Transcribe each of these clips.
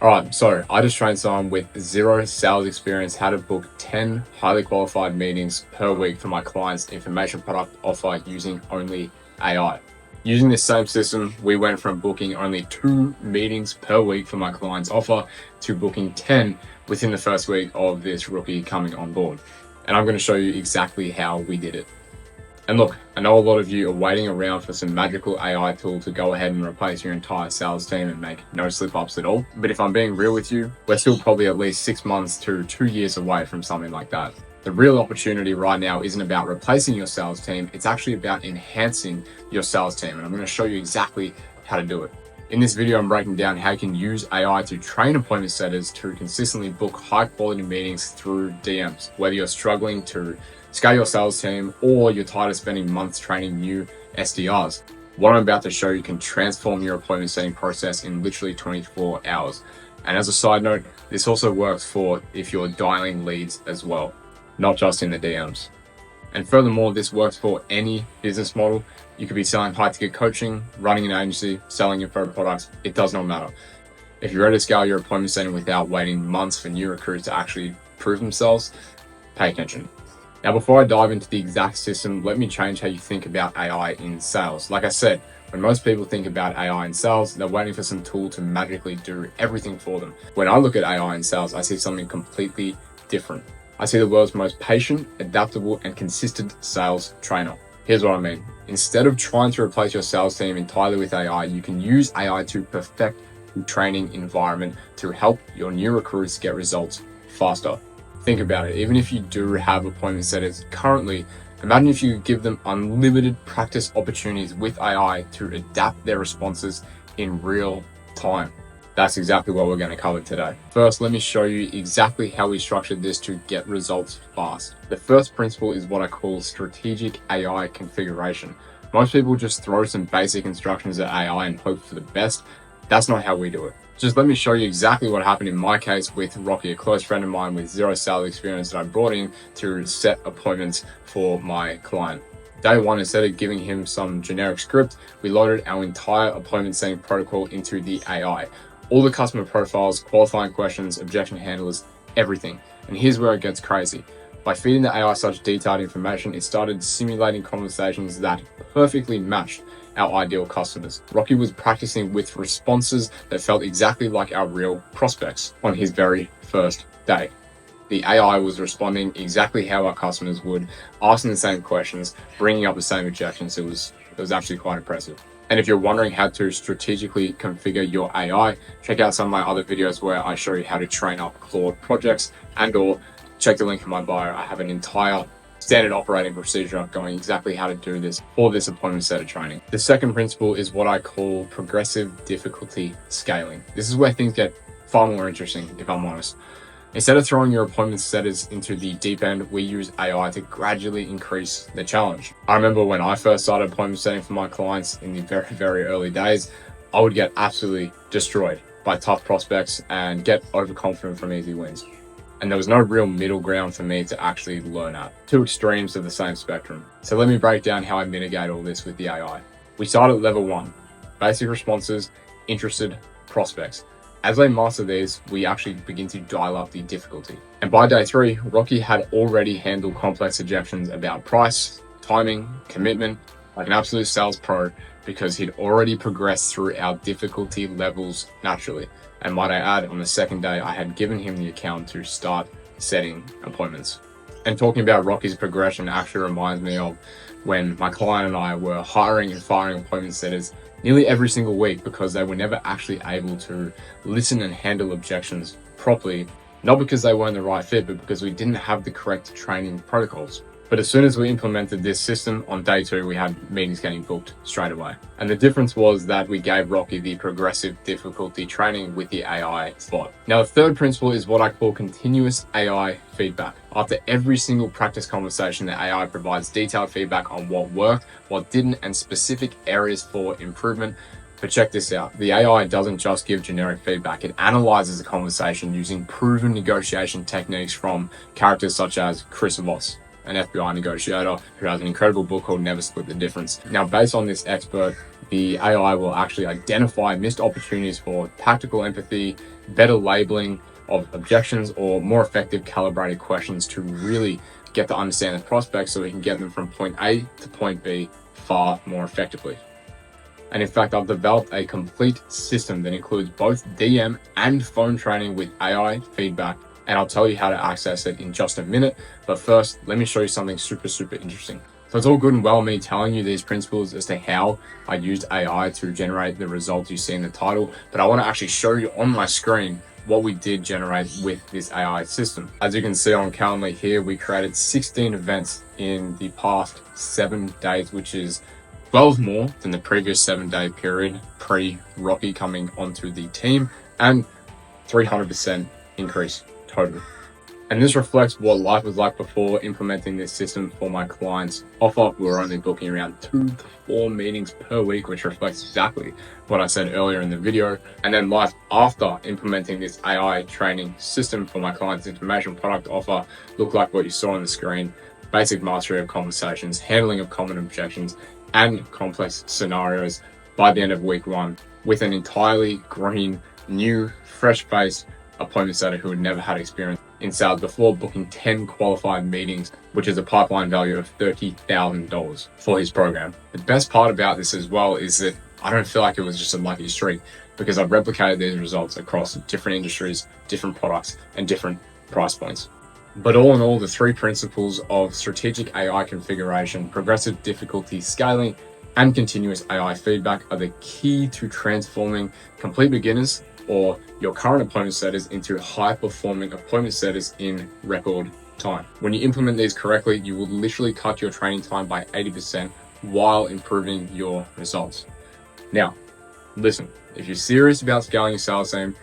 All right, so I just trained someone with zero sales experience how to book 10 highly qualified meetings per week for my clients' information product offer using only AI. Using this same system, we went from booking only 2 meetings per week for my client's offer to booking 10 within the first week of this rookie coming on board. And I'm going to show you exactly how we did it. And look, I know a lot of you are waiting around for some magical AI tool to go ahead and replace your entire sales team and make no slip ups at all. But if I'm being real with you, we're still probably at least 6 months to 2 years away from something like that. The real opportunity right now isn't about replacing your sales team, it's actually about enhancing your sales team. And I'm going to show you exactly how to do it. In this video, I'm breaking down how you can use AI to train appointment setters to consistently book high quality meetings through DMs, whether you're struggling to scale your sales team or you're tired of spending months training new SDRs. What I'm about to show you can transform your appointment setting process in literally 24 hours. And as a side note, this also works for if you're dialing leads as well, not just in the DMs. And furthermore, this works for any business model. You could be selling high ticket coaching, running an agency, selling your pro products. It does not matter. If you're ready to scale your appointment setting without waiting months for new recruits to actually prove themselves, pay attention. Now, before I dive into the exact system, let me change how you think about AI in sales. Like I said, when most people think about AI in sales, they're waiting for some tool to magically do everything for them. When I look at AI in sales, I see something completely different. I see the world's most patient, adaptable, and consistent sales trainer. Here's what I mean. Instead of trying to replace your sales team entirely with AI, you can use AI to perfect the training environment to help your new recruits get results faster. Think about it. Even if you do have appointment setters currently, imagine if you give them unlimited practice opportunities with AI to adapt their responses in real time. That's exactly what we're going to cover today. First, let me show you exactly how we structured this to get results fast. The first principle is what I call strategic AI configuration. Most people just throw some basic instructions at AI and hope for the best. That's not how we do it. Just let me show you exactly what happened in my case with Rocky, a close friend of mine with zero sales experience that I brought in to set appointments for my client. Day one, instead of giving him some generic script, we loaded our entire appointment setting protocol into the AI. All the customer profiles, qualifying questions, objection handlers, everything. And here's where it gets crazy. By feeding the AI such detailed information, it started simulating conversations that perfectly matched our ideal customers. Rocky was practicing with responses that felt exactly like our real prospects on his very first day. The AI was responding exactly how our customers would, asking the same questions, bringing up the same objections. It was actually quite impressive. And if you're wondering how to strategically configure your AI, check out some of my other videos where I show you how to train up Claude projects, and/or check the link in my bio. I have an entire standard operating procedure going exactly how to do this for this appointment setter training. The second principle is what I call progressive difficulty scaling. This is where things get far more interesting, if I'm honest. Instead of throwing your appointment setters into the deep end, we use AI to gradually increase the challenge. I remember when I first started appointment setting for my clients in the very, very early days, I would get absolutely destroyed by tough prospects and get overconfident from easy wins. And there was no real middle ground for me to actually learn at. Two extremes of the same spectrum. So let me break down how I mitigate all this with the AI. We start at level 1, basic responses, interested prospects. As they master these, we actually begin to dial up the difficulty. And by day 3, Rocky had already handled complex objections about price, timing, commitment, like an absolute sales pro, because he'd already progressed through our difficulty levels naturally. And might I add, on the second day, I had given him the account to start setting appointments. And talking about Rocky's progression actually reminds me of when my client and I were hiring and firing appointment setters nearly every single week because they were never actually able to listen and handle objections properly, not because they weren't the right fit, but because we didn't have the correct training protocols. But as soon as we implemented this system, on day 2, we had meetings getting booked straight away. And the difference was that we gave Rocky the progressive difficulty training with the AI bot. Now, the third principle is what I call continuous AI feedback. After every single practice conversation, the AI provides detailed feedback on what worked, what didn't, and specific areas for improvement. But check this out. The AI doesn't just give generic feedback. It analyzes the conversation using proven negotiation techniques from characters such as Chris Voss, an FBI negotiator who has an incredible book called Never Split the Difference. Now, based on this expert the AI will actually identify missed opportunities for tactical empathy, better labeling of objections, or more effective calibrated questions to really get to understand the prospect so we can get them from point A to point B far more effectively. And in fact, I've developed a complete system that includes both DM and phone training with AI feedback, and I'll tell you how to access it in just a minute. But first, let me show you something super interesting. So it's all good and well me telling you these principles as to how I used AI to generate the results you see in the title, but I want to actually show you on my screen what we did generate with this AI system. As you can see on Calendly here, we created 16 events in the past 7 days, which is 12 more than the previous 7-day period pre-Rocky coming onto the team, and 300% increase total. And this reflects what life was like before implementing this system for my clients. Offer, we were only booking around 2 to 4 meetings per week, which reflects exactly what I said earlier in the video. And then life after implementing this AI training system for my clients' information product offer looked like what you saw on the screen: basic mastery of conversations, handling of common objections, and complex scenarios by the end of week 1, with an entirely green, new, fresh-faced appointment setter who had never had experience in sales before, booking 10 qualified meetings, which is a pipeline value of $30,000 for his program. The best part about this as well is that I don't feel like it was just a lucky streak, because I've replicated these results across different industries, different products, and different price points. But all in all, the 3 principles of strategic AI configuration, progressive difficulty scaling, and continuous AI feedback are the key to transforming complete beginners or your current appointment setters into high-performing appointment setters in record time. When you implement these correctly, you will literally cut your training time by 80% while improving your results. Now, listen, if you're serious about scaling your sales team,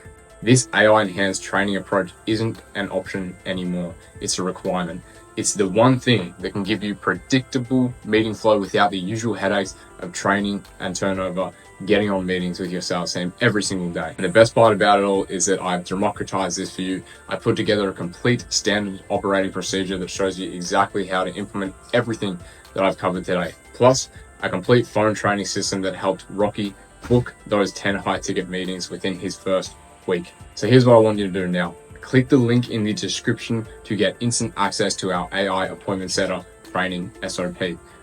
this AI-enhanced training approach isn't an option anymore. It's a requirement. It's the one thing that can give you predictable meeting flow without the usual headaches of training and turnover, getting on meetings with your sales team every single day. And the best part about it all is that I've democratized this for you. I put together a complete standard operating procedure that shows you exactly how to implement everything that I've covered today. Plus, a complete phone training system that helped Rocky book those 10 high-ticket meetings within his first week. So here's what I want you to do now. Click the link in the description to get instant access to our AI appointment setter training SOP.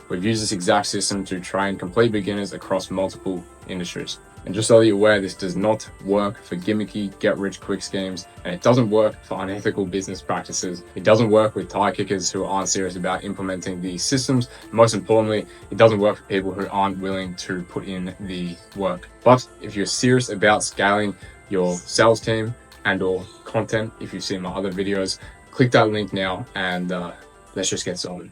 We've used this exact system to train complete beginners across multiple industries. And just so that you're aware, this does not work for gimmicky get-rich-quick schemes, and it doesn't work for unethical business practices. It doesn't work with tire kickers who aren't serious about implementing these systems. Most importantly, it doesn't work for people who aren't willing to put in the work. But if you're serious about scaling your sales team and or content, if you've seen my other videos, click that link now and let's just get started.